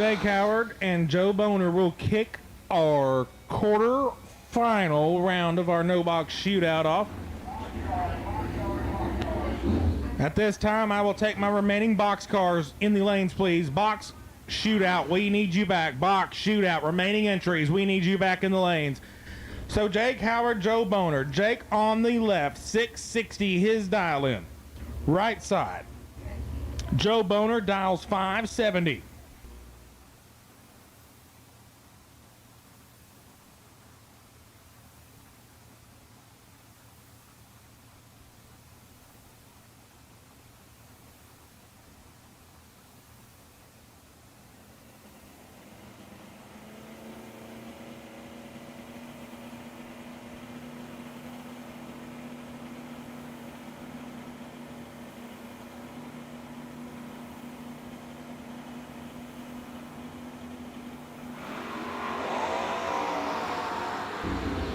Jake Howard and Joe Boner will kick our quarter final round of our no box shootout off. At this time, I will take my remaining box cars in the lanes, please. Box shootout, we need you back. Box shootout, remaining entries, we need you back in the lanes. So Jake Howard, Joe Boner. Jake on the left, 660, his dial in. Right side. Joe Boner dials 570.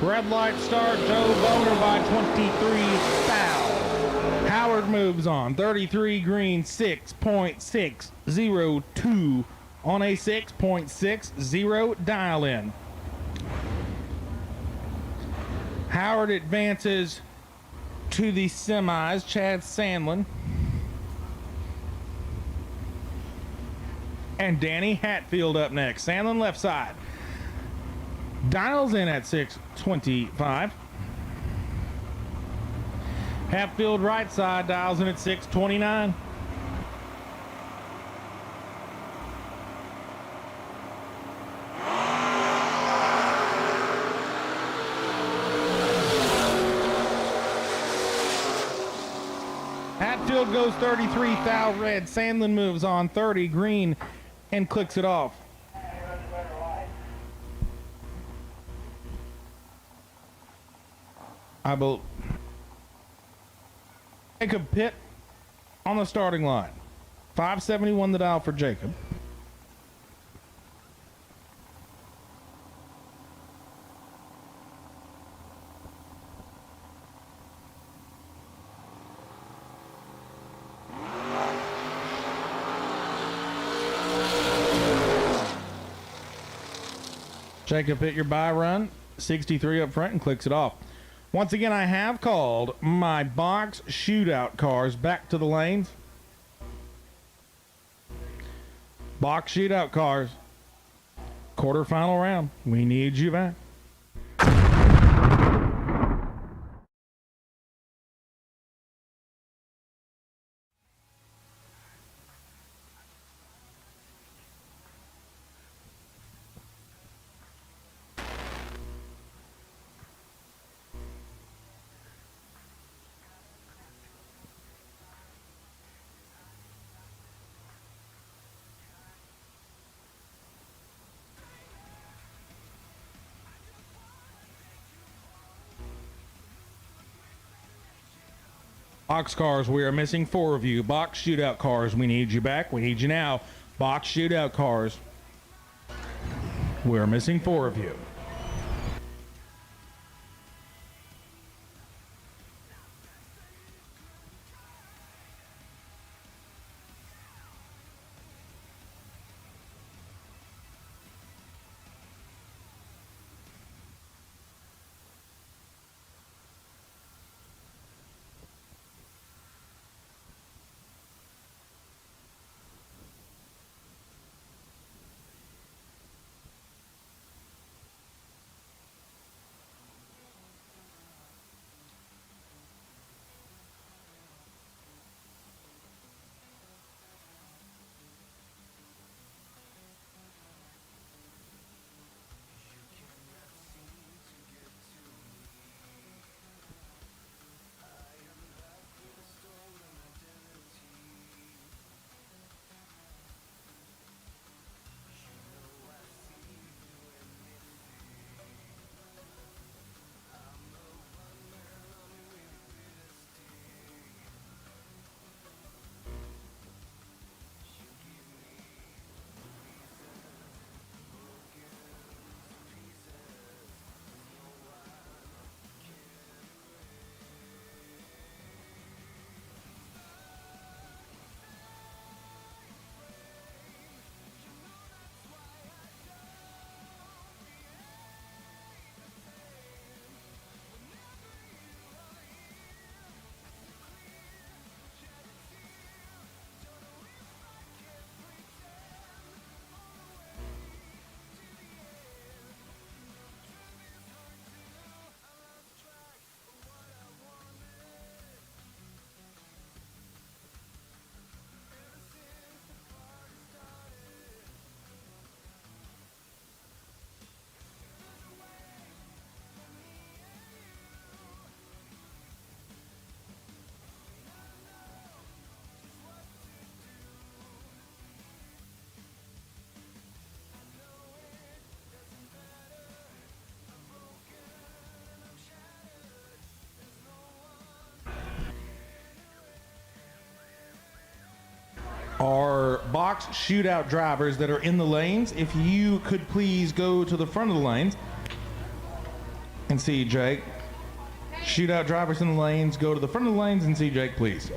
Red light start, Joe Boner by 23 foul. Howard moves on, 33 green, 6.602 on a 6.60 dial in. Howard advances to the semis, Chad Sandlin and Danny Hatfield up next. Sandlin left side. Dials in at 625. Hatfield right side dials in at 629. Hatfield goes 33 foul red. Sandlin moves on 30 green and clicks it off. Jacob Pitt on the starting line. 571 the dial for Jacob. Jacob Pitt your buy run. 63 up front and clicks it off. Once again, I have called my box shootout cars back to the lanes. Box shootout cars. Quarterfinal round. We need you back. Box cars, we are missing 4 of you. Box shootout cars, we need you back. We need you now. Box shootout cars, we are missing 4 of you. our box shootout drivers that are in the lanes. If you could please go to the front of the lanes and see Jake. Shootout drivers in the lanes, go to the front of the lanes and see Jake, please.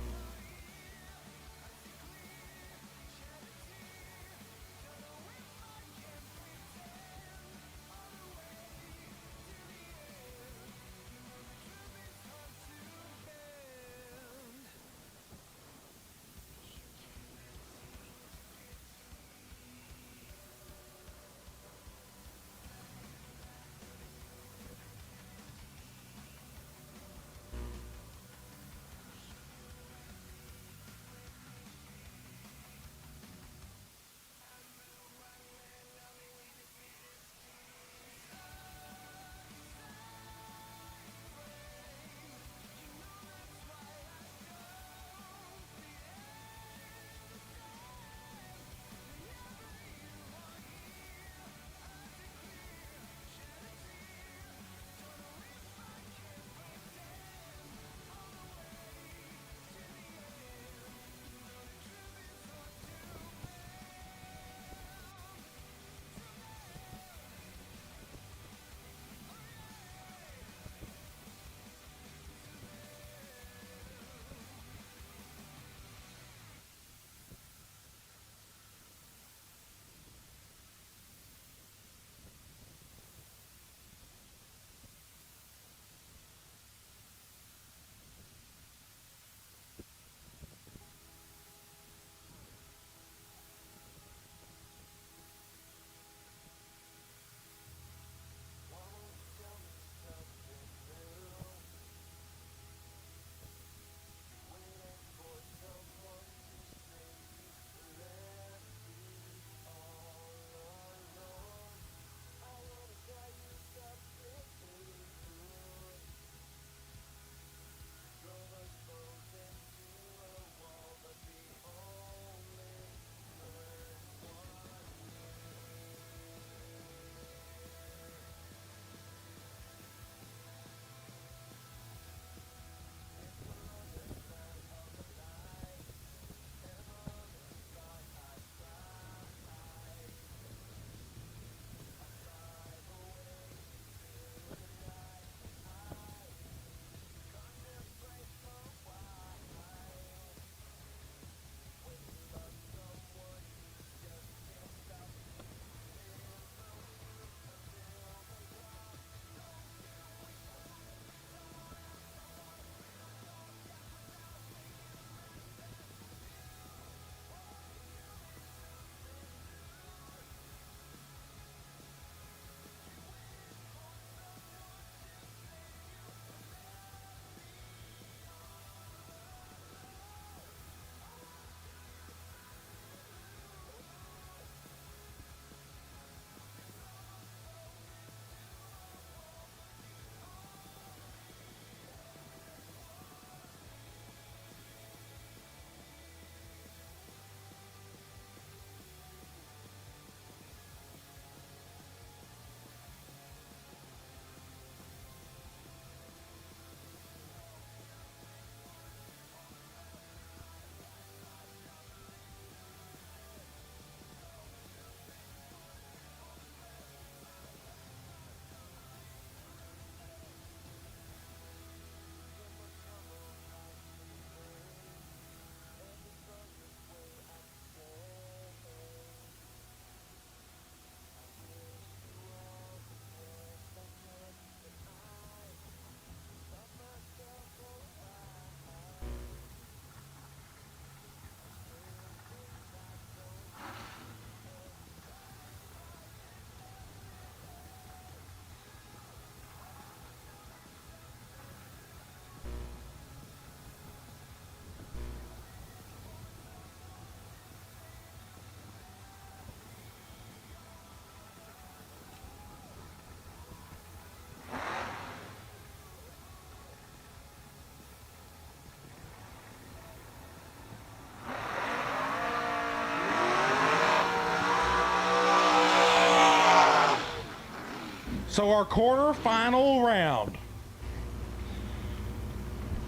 So our quarterfinal round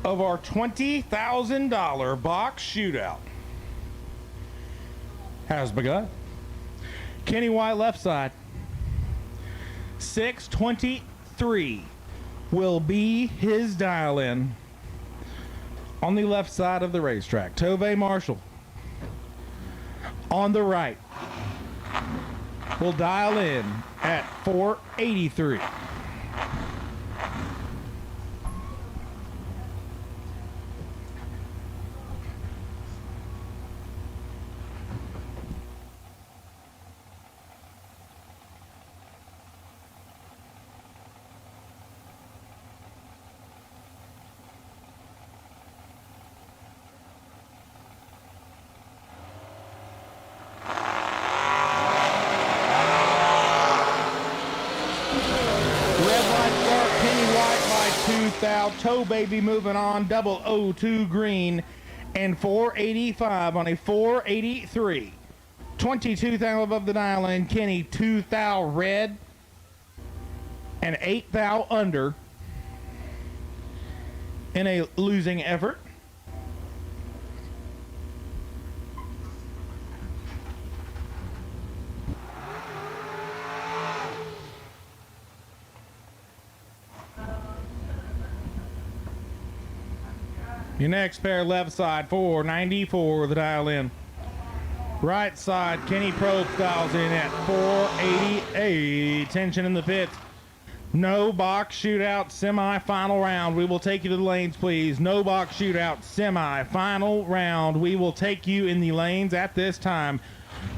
of our $20,000 box shootout has begun. Kenny White left side. 6:23 will be his dial in on the left side of the racetrack. Tove Marshall on the right will dial in at 483. Toe Baby moving on, 002 green, and 485 on a 483. 22 thou above the dial in. Kenny 2 thou red and 8 thou under in a losing effort. Your next pair left side, 494 the dial in. Right side, Kenny Probst dials in at 488. Tension in the pits. No box shootout, semi-final round. We will take you to the lanes, please. No box shootout, semi-final round. We will take you in the lanes at this time.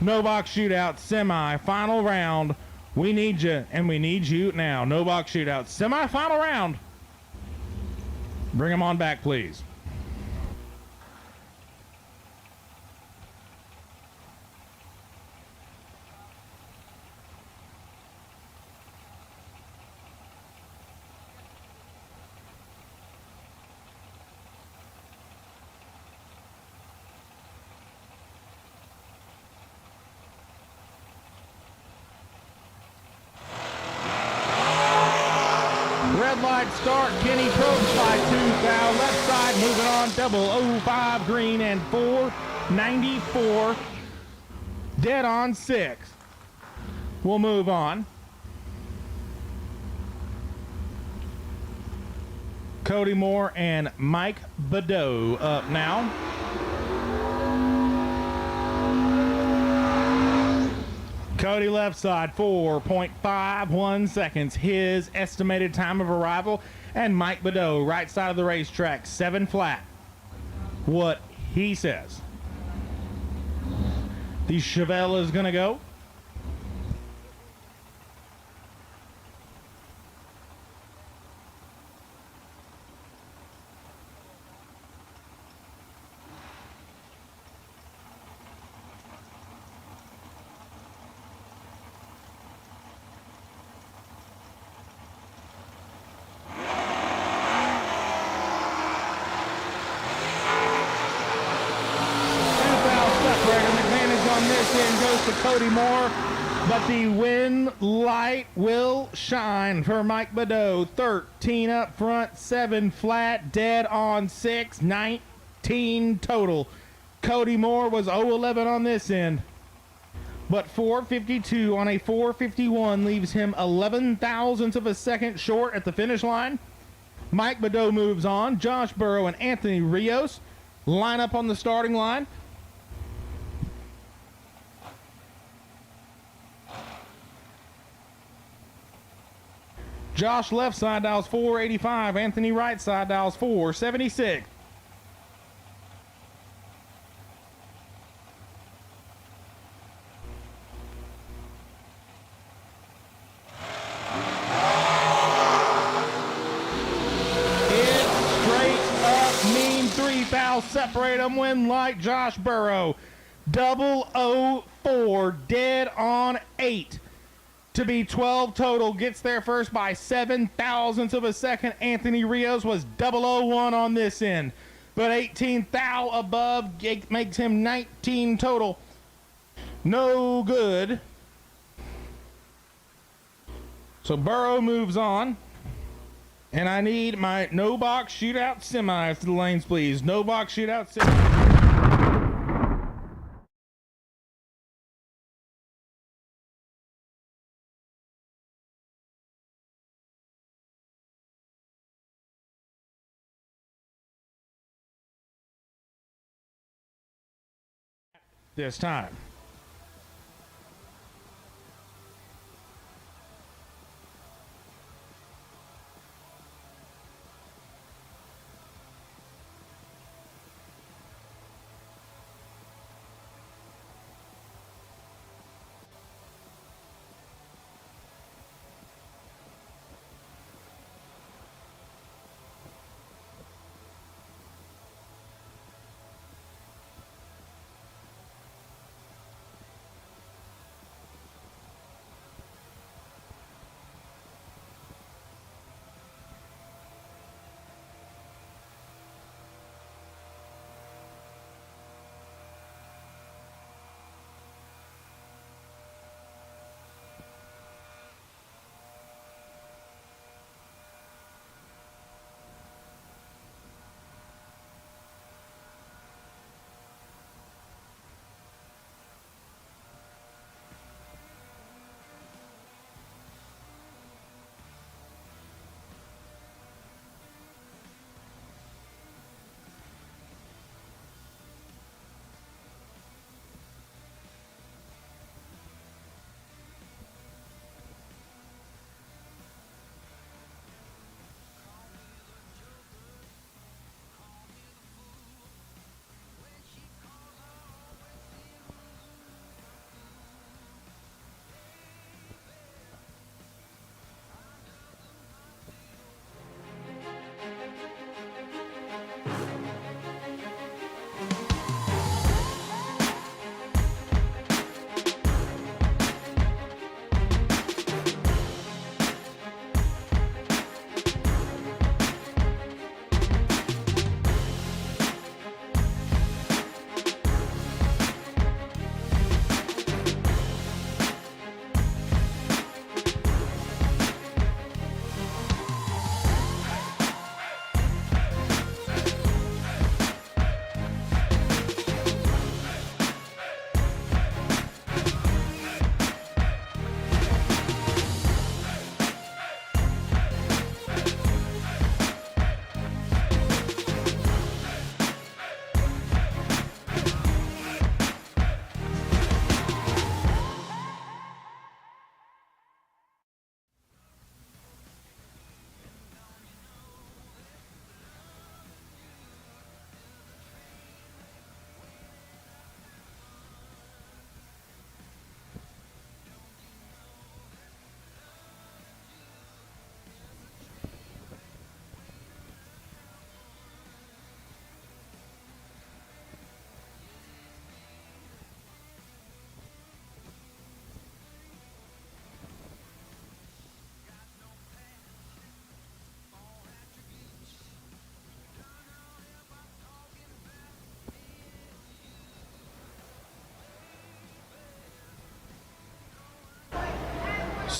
No box shootout, semi-final round. We need you, and we need you now. No box shootout, semi-final round. Bring them on back, please. Red light start, Kenny Probst by 2 thou. Left side moving on, 005 green and 494. Dead on 6. We'll move on. Cody Moore and Mike Badeau up now. Cody left side, 4.51 seconds, his estimated time of arrival. And Mike Badeau, right side of the racetrack, 7 flat. What he says. The Chevelle is going to go. Goes to Cody Moore, but the win light will shine for Mike Badeau. 13 up front, 7 flat, dead on 6, 19 total. Cody Moore was 0-11 on this end, but 452 on a 451 leaves him 11 thousandths of a second short at the finish line. Mike Badeau moves on. Josh Burrow and Anthony Rios line up on the starting line. Josh left side dials 485. Anthony right side dials 476. It's straight up mean 3 thou separate them when like Josh Burrow. 004 dead on 8. To be 12 total, gets there first by 7 thousandths of a second. Anthony Rios was 001 on this end, but 18 thou above makes him 19 total. No good. So Burrow moves on, and I need my no box shootout semis to the lanes, please. No box shootout semis. this time.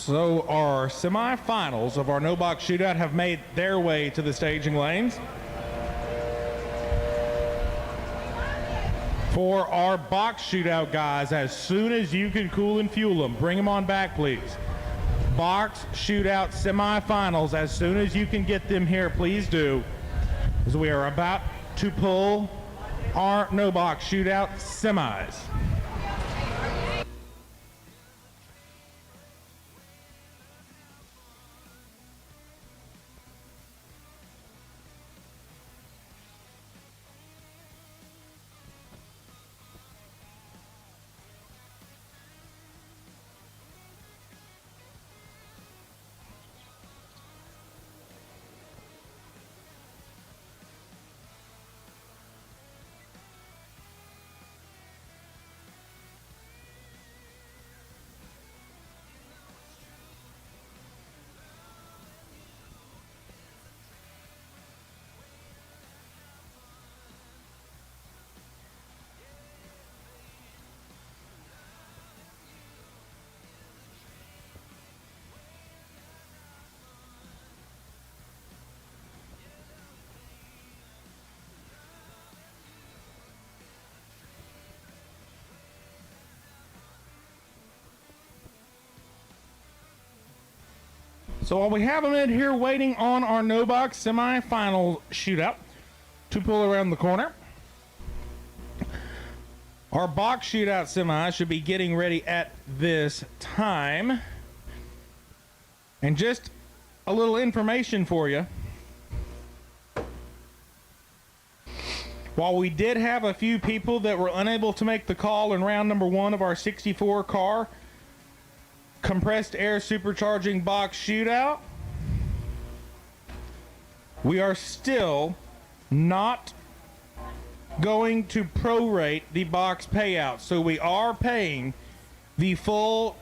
So our semifinals of our no box shootout have made their way to the staging lanes. For our box shootout guys, as soon as you can cool and fuel them, bring them on back, please. Box shootout semifinals, as soon as you can get them here, please do, as we are about to pull our no box shootout semis. So while we have them in here waiting on our no box semi-final shootout to pull around the corner, Our box shootout semi should be getting ready at this time. And just a little information for you. While we did have a few people that were unable to make the call in round number 1 of our 64 car compressed air supercharging box shootout, we are still not going to prorate the box payout. So we are paying the full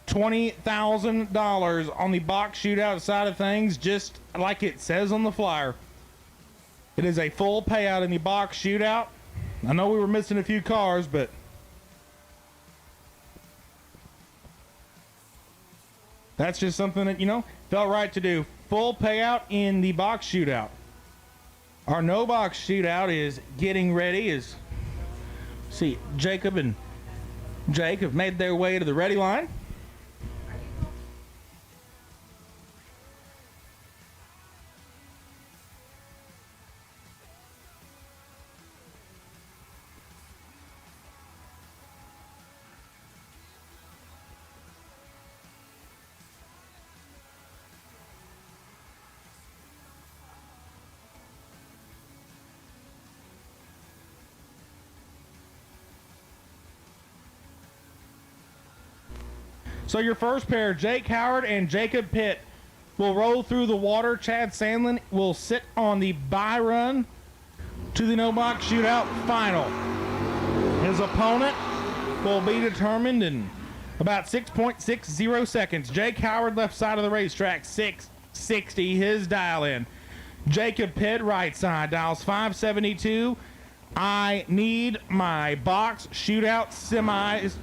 $20,000 on the box shootout side of things, just like it says on the flyer. It is a full payout in the box shootout. I know we were missing a few cars, but that's just something that, felt right to do. Full payout in the box shootout. Our no box shootout is getting ready. See, Jacob and Jake have made their way to the ready line. So your first pair, Jake Howard and Jacob Pitt, will roll through the water. Chad Sandlin will sit on the bye run to the no box shootout final. His opponent will be determined in about 6.60 seconds. Jake Howard, left side of the racetrack, 660, his dial in. Jacob Pitt, right side, dials 572. I need my box shootout semis.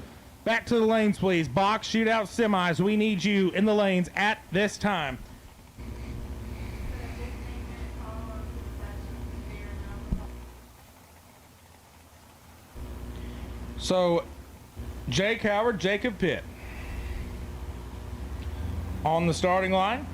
Back to the lanes, please. Box shootout semis. We need you in the lanes at this time. So, Jake Howard, Jacob Pitt on the starting line.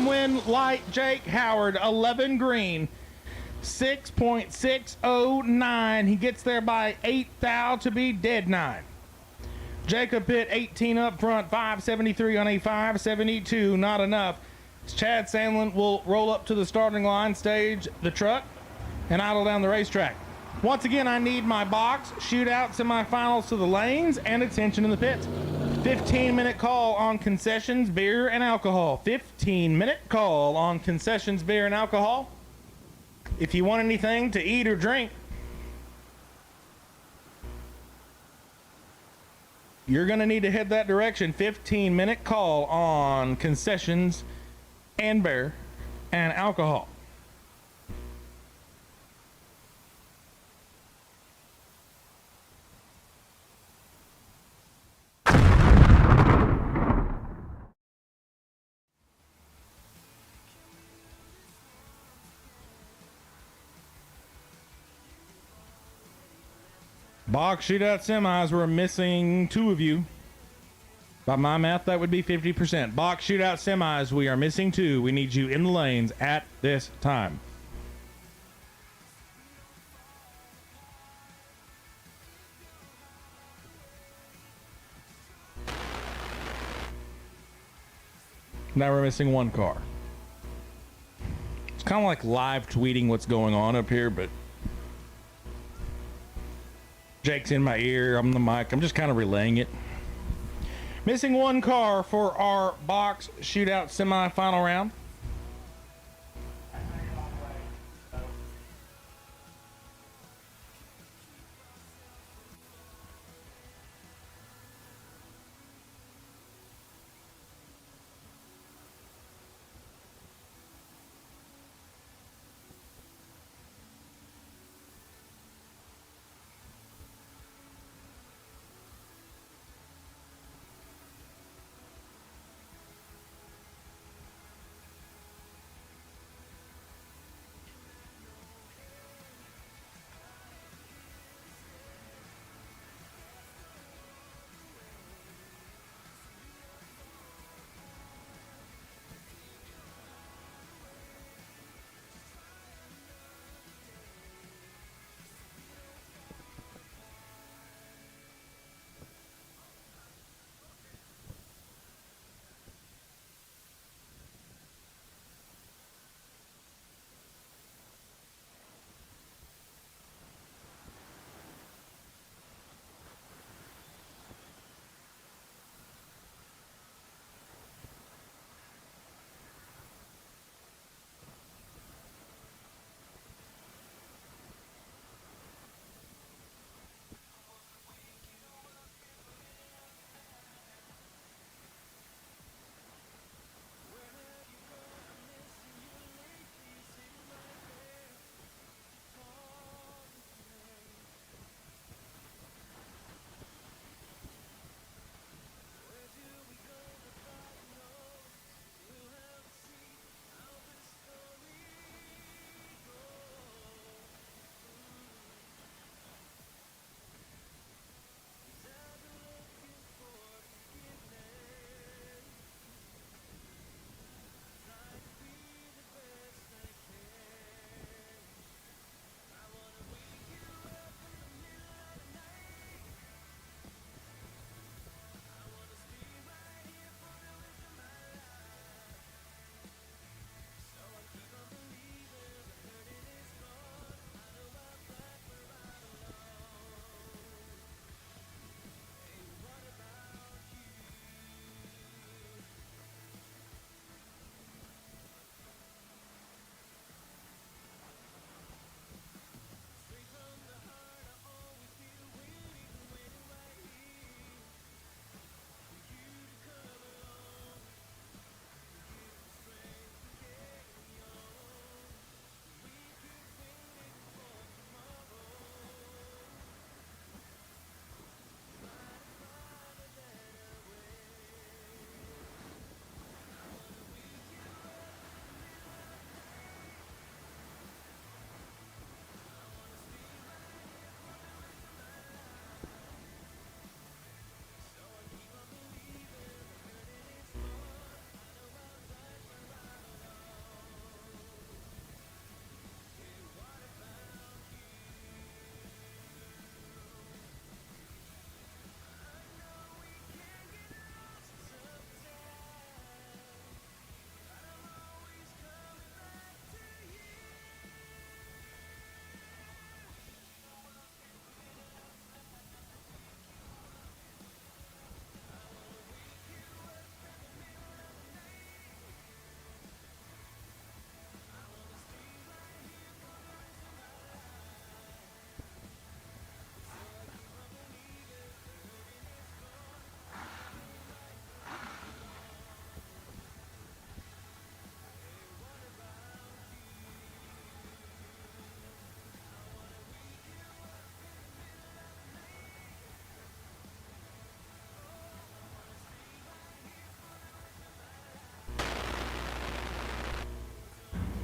Win light Jake Howard, 11 green, 6.609. He gets there by 8 thou to be dead 9. Jacob Pitt, 18 up front, 573 on a 572, not enough. Chad Sandlin will roll up to the starting line, stage the truck, and idle down the racetrack. Once again, I need my box shootout semifinals to the lanes and attention in the pits. 15-minute call on concessions, beer, and alcohol. 15-minute call on concessions, beer, and alcohol. If you want anything to eat or drink, you're going to need to head that direction. 15-minute call on concessions and beer and alcohol. Box shootout semis, we're missing 2 of you. By my math, that would be 50%. Box shootout semis, we are missing 2. We need you in the lanes at this time. Now we're missing 1 car. It's kind of like live tweeting what's going on up here, but Jake's in my ear, I'm the mic, I'm just kind of relaying it. Missing 1 car for our box shootout semi-final round.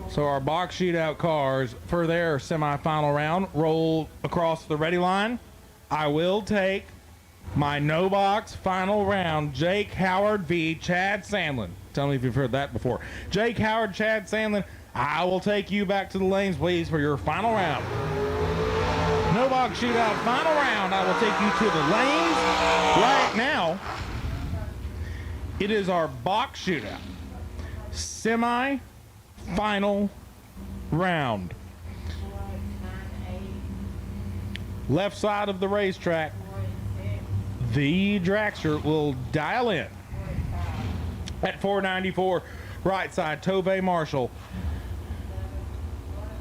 So our box shootout cars for their semifinal round roll across the ready line. I will take my no box final round, Jake Howard v. Chad Sandlin. Tell me if you've heard that before. Jake Howard, Chad Sandlin, I will take you back to the lanes, please, for your final round. No box shootout final round. I will take you to the lanes right now. It is our box shootout semi-final round. Left side of the racetrack, the dragster will dial in at 494. Right side, Tobey Marshall.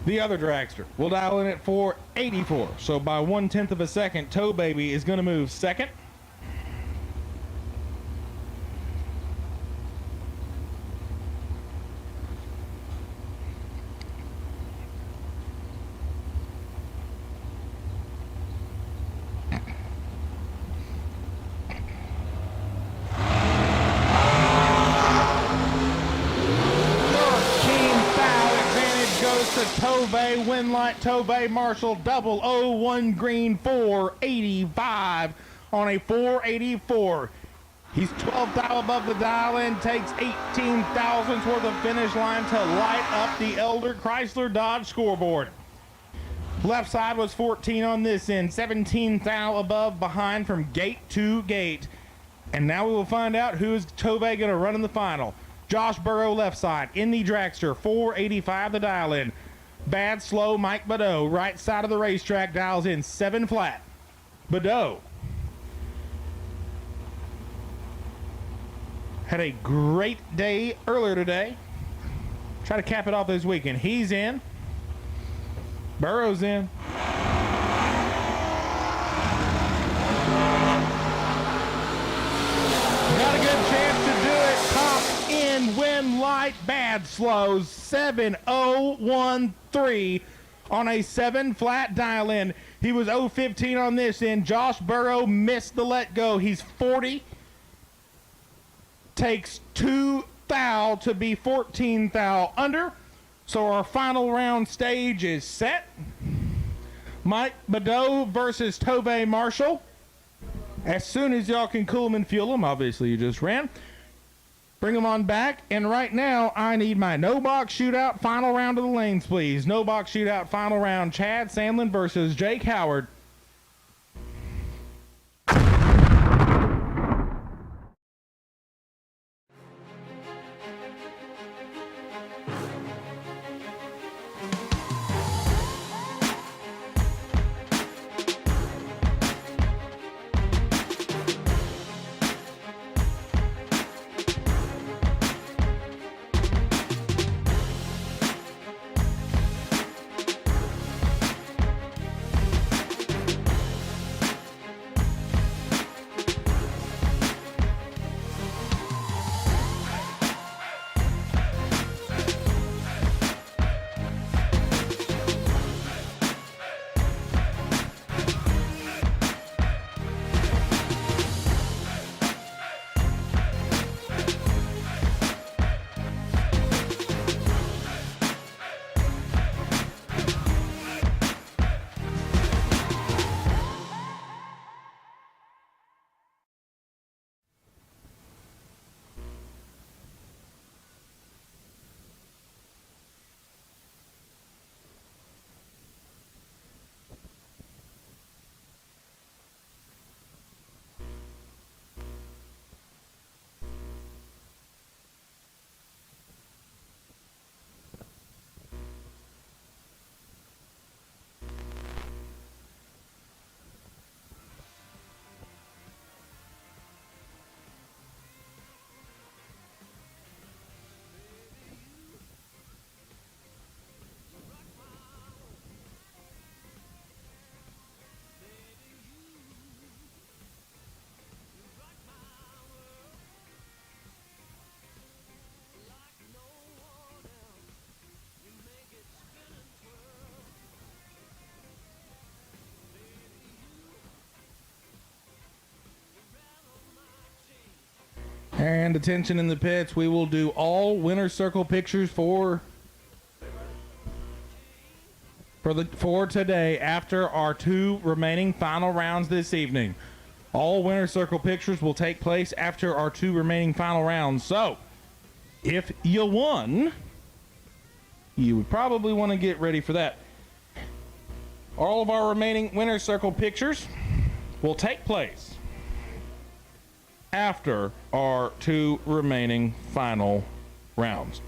The other dragster will dial in at 484. So by 1/10 of a second, Toe Baby is going to move second. Tobey, Winlight, Tobey Marshall, 001 green, 485 on a 484. He's 12 thou above the dial in, takes 18 thousandths worth of finish line to light up the Elder Chrysler Dodge scoreboard. Left side was 14 on this end, 17 thou above behind from gate to gate. And now we will find out who is Tobey going to run in the final. Josh Burrow left side in the dragster, 485 the dial in. Bad slow Mike Badeau, right side of the racetrack, dials in 7 flat. Badeau had a great day earlier today. Try to cap it off this weekend. He's in. Burrow's in. Got a good chance to do it. Top in, win light, bad slows, 7013 on a 7 flat dial in. He was 015 on this end. Josh Burrow missed the let go. He's 40. Takes 2 thou to be 14 thou under. So our final round stage is set. Mike Badeau versus Tobey Marshall. As soon as y'all can cool them and fuel them, obviously you just ran, bring them on back. And right now, I need my no box shootout final round of the lanes, please. No box shootout final round, Chad Sandlin versus Jake Howard. And attention in the pits, we will do all winner's circle pictures for for today after our 2 remaining final rounds this evening. All winner circle pictures will take place after our 2 remaining final rounds. So, if you won, you would probably want to get ready for that. All of our remaining winner circle pictures will take place after our 2 remaining final rounds.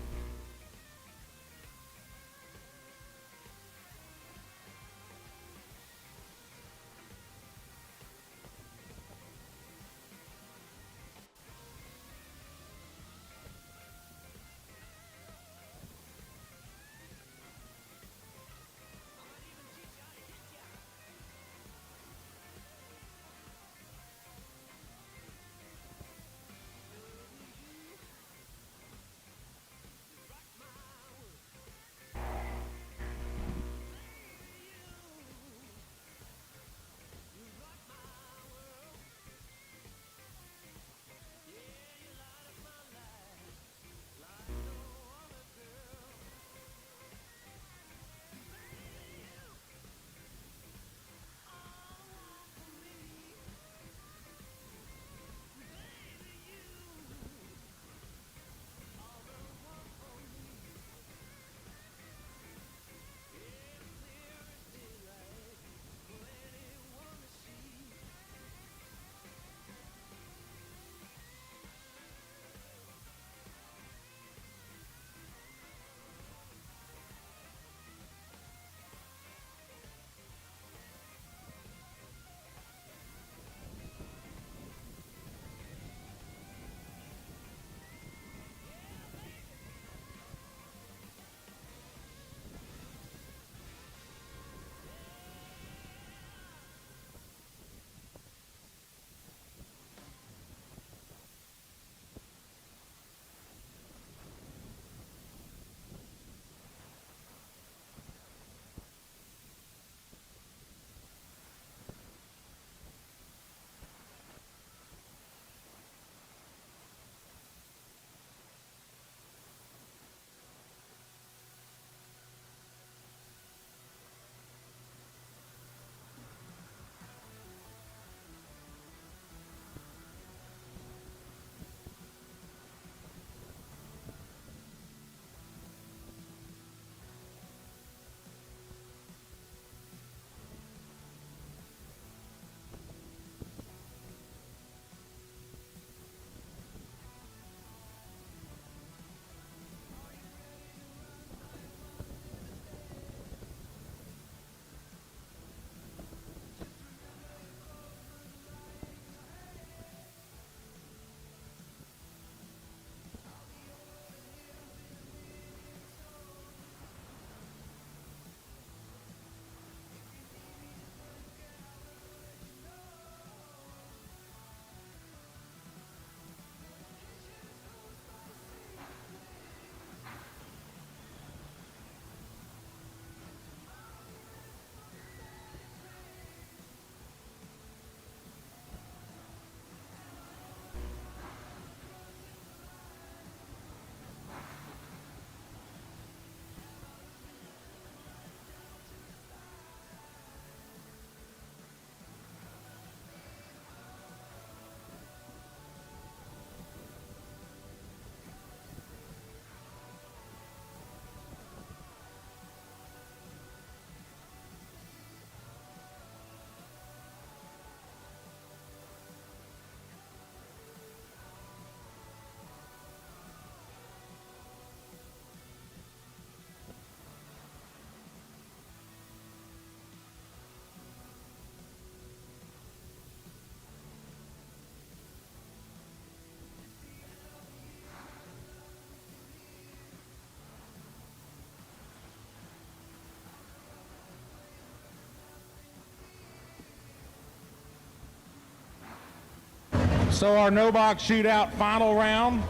So our no box shootout final round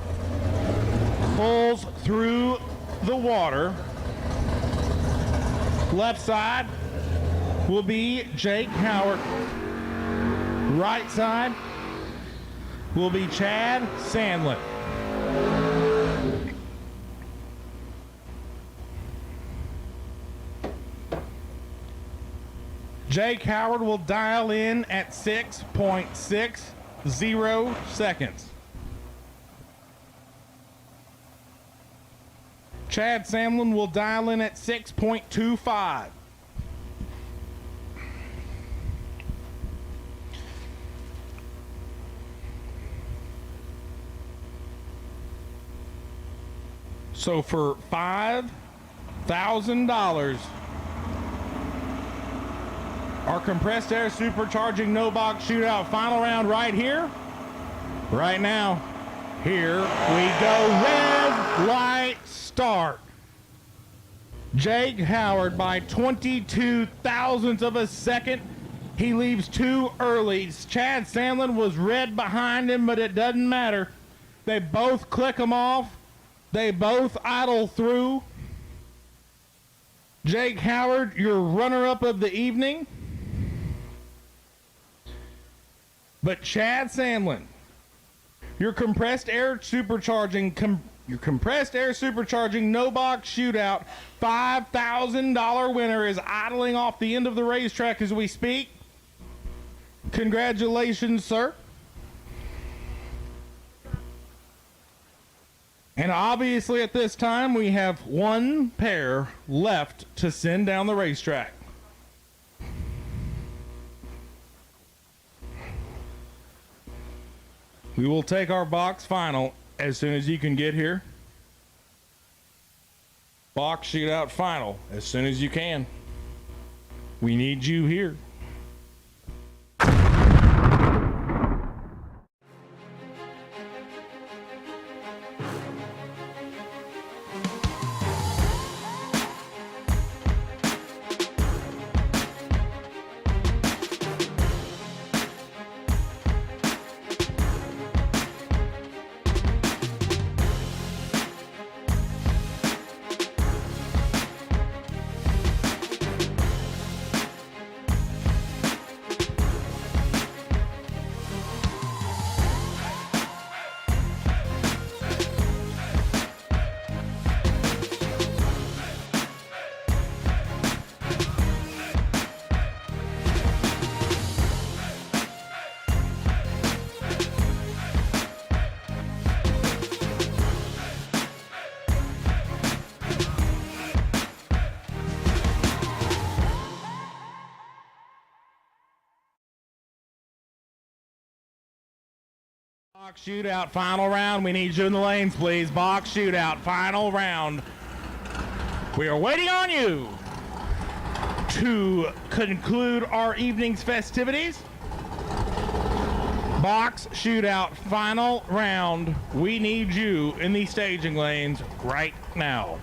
pulls through the water. Left side will be Jake Howard. Right side will be Chad Sandlin. Jake Howard will dial in at 6.60 seconds. Chad Samlin will dial in at 6.25. So for $5,000, our compressed air supercharging no box shootout final round right here, right now. Here we go. Red light start. Jake Howard by 22 thousandths of a second. He leaves too early. Chad Samlin was red behind him, but it doesn't matter. They both click them off. They both idle through. Jake Howard, your runner-up of the evening. But Chad Samlin, your compressed air supercharging no box shootout $5,000 winner is idling off the end of the racetrack as we speak. Congratulations, sir. And obviously at this time we have one pair left to send down the racetrack. We will take our box final as soon as you can get here. Box shootout final as soon as you can. We need you here. Box shootout, final round. We need you in the lanes, please. Box shootout, final round. We are waiting on you to conclude our evening's festivities. Box shootout, final round. We need you in the staging lanes right now.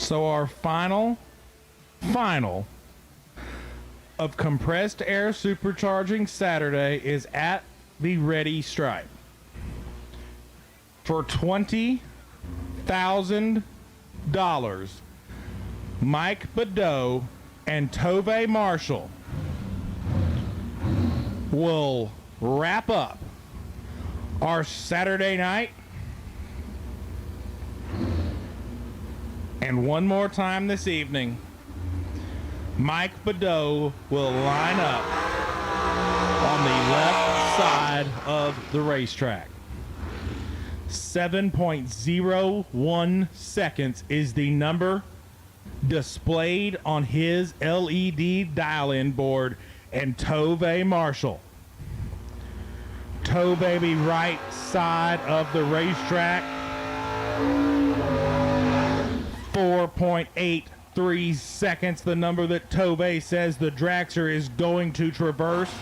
So our final of compressed air supercharging Saturday is at the Ready Stripe. For $20,000, Mike Badeau and Tove Marshall will wrap up our Saturday night. And one more time this evening, Mike Badeau will line up on the left side of the racetrack. 7.01 seconds is the number displayed on his LED dial-in board, and Tove Marshall. Tove be right side of the racetrack. 4.83 seconds, the number that Tove says the dragster is going to traverse.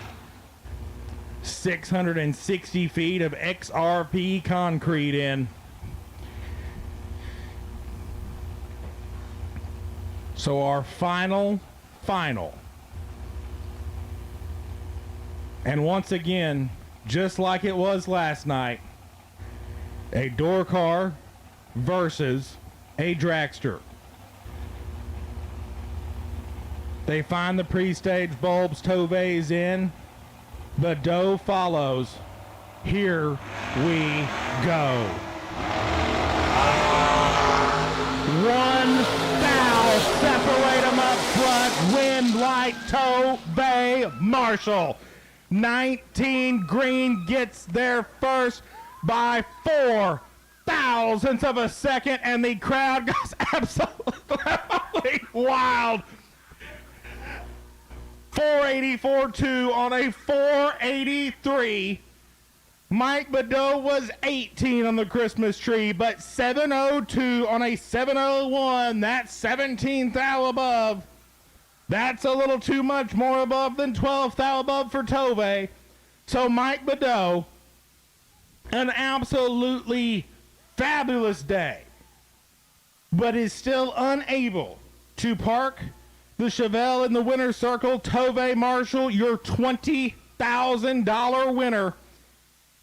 660 feet of XRP concrete in. So our final. And once again, just like it was last night, a door car versus a dragster. They find the pre-stage bulbs. Tove's in. Badeau follows. Here we go. One foul. Separate them up front. Wind light. Tove Marshall. 19 green gets there first by 4 thousandths of a second, and the crowd goes absolutely wild. 484.2 on a 483. Mike Badeau was 18 on the Christmas tree, but 702 on a 701. That's 17 thou above. That's a little too much more above than 12 thou above for Tove. So Mike Badeau, an absolutely fabulous day, but is still unable to park the Chevelle in the winner's circle. Tove Marshall, your $20,000 winner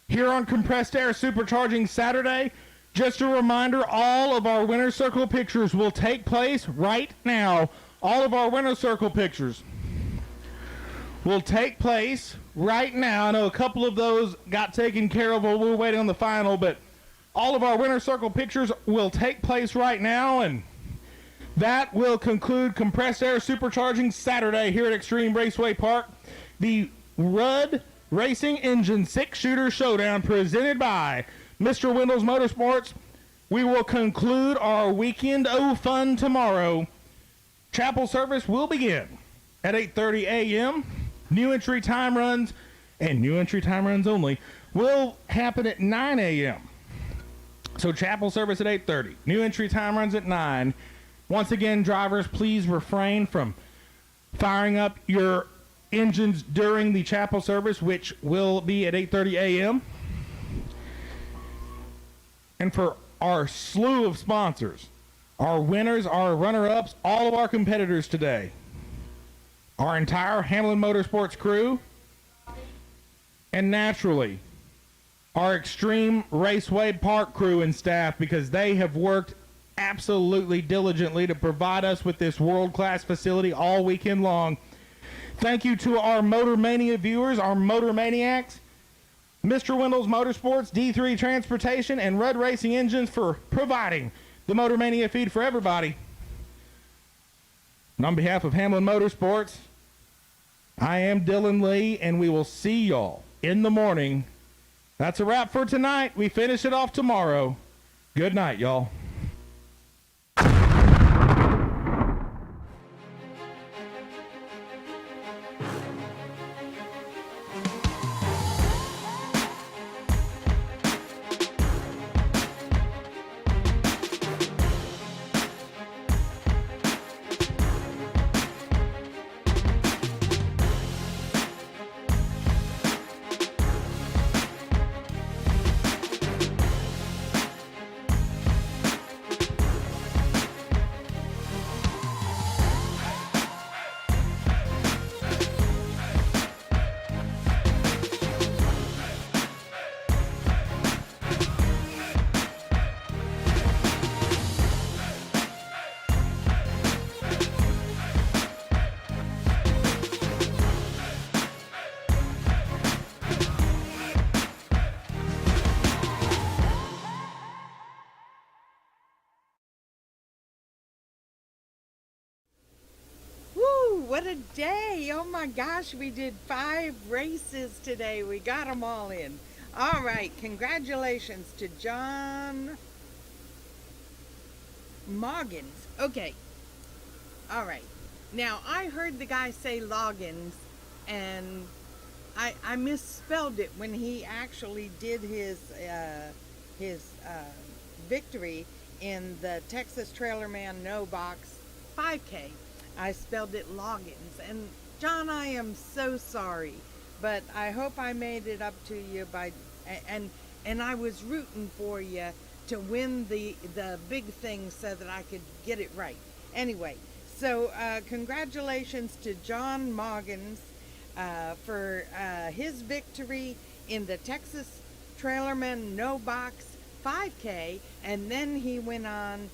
here on Compressed Air Supercharging Saturday. Just a reminder, all of our winner's circle pictures will take place right now. All of our winner's circle pictures will take place right now. I know a couple of those got taken care of while we were waiting on the final, but all of our winner's circle pictures will take place right now, and that will conclude Compressed Air Supercharging Saturday here at Xtreme Raceway Park. The Rudd Racing Engine 6 Shooter Showdown presented by Mr. Wendell's Motorsports. We will conclude our weekend of fun tomorrow. Chapel service will begin at 8:30 a.m. New entry time runs, and new entry time runs only, will happen at 9 a.m. So chapel service at 8:30. New entry time runs at 9. Once again, drivers, please refrain from firing up your engines during the chapel service, which will be at 8:30 a.m. And for our slew of sponsors, our winners, our runner-ups, all of our competitors today, our entire Hamlin Motorsports crew, and naturally, our Xtreme Raceway Park crew and staff, because they have worked absolutely diligently to provide us with this world-class facility all weekend long. Thank you to our Motor Mania viewers, our Motor Maniacs, Mr. Wendell's Motorsports, D3 Transportation, and Rudd Racing Engines for providing the Motor Mania feed for everybody. And on behalf of Hamlin Motorsports, I am Dylan Lee, and we will see y'all in the morning. That's a wrap for tonight. We finish it off tomorrow. Good night, y'all. what a day. Oh my gosh, we did 5 races today. We got them all in. All right, congratulations to John Moggins. Okay, all right. Now, I heard the guy say Loggins, and I misspelled it when he actually did his victory in the Texas Trailerman No Box 5K. I spelled it Loggins. And John, I am so sorry, but I hope I made it up to you by and I was rooting for you to win the big thing so that I could get it right. Anyway, so congratulations to John Moggins for his victory in the Texas Trailerman No Box 5K, and then he went on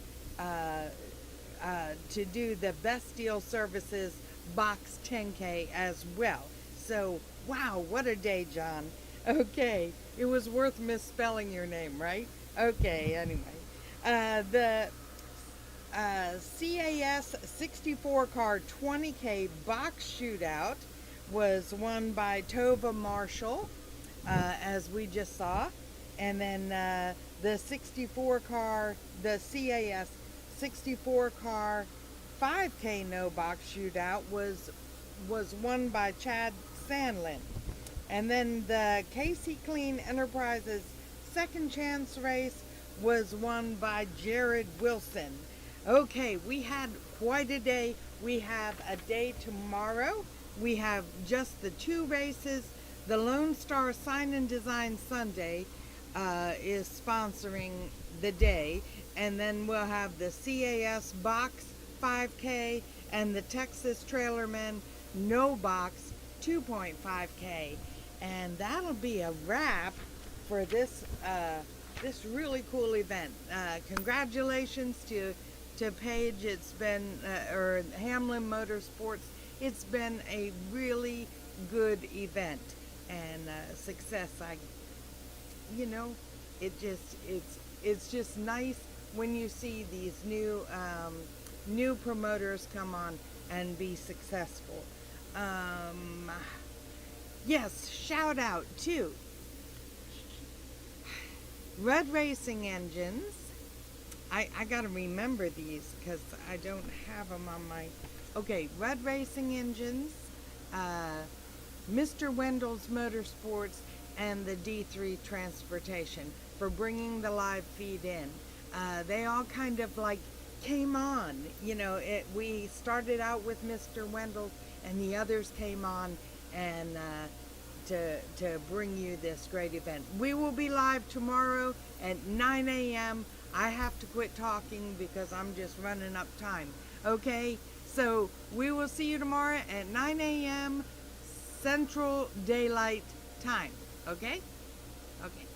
to do the Best Deal Services Box 10K as well. So, wow, what a day, John. Okay, it was worth misspelling your name, right? Okay, anyway. The CAS 64 car 20K box shootout was won by Tova Marshall, as we just saw. And then the 64 car, the CAS 64 car 5K no box shootout was won by Chad Sandlin. And then the Casey Clean Enterprises second chance race was won by Jared Wilson. Okay, we had quite a day. We have a day tomorrow. We have just the 2 races. The Lone Star Sign and Design Sunday is sponsoring the day. And then we'll have the CAS Box 5K and the Texas Trailerman No Box 2.5K. And that'll be a wrap for this this really cool event. Congratulations to Paige. It's been or Hamlin Motorsports. It's been a really good event and success. It's just nice when you see these new promoters come on and be successful. Yes, shout out to Red Racing Engines. I got to remember these because I don't have them on my... Okay, Red Racing Engines, Mr. Wendell's Motorsports, and the D3 Transportation for bringing the live feed in. They all kind of like came on. We started out with Mr. Wendell, and the others came on and to bring you this great event. We will be live tomorrow at 9 a.m. I have to quit talking because I'm just running up time. Okay, so we will see you tomorrow at 9 a.m. Central Daylight Time. Okay? Okay.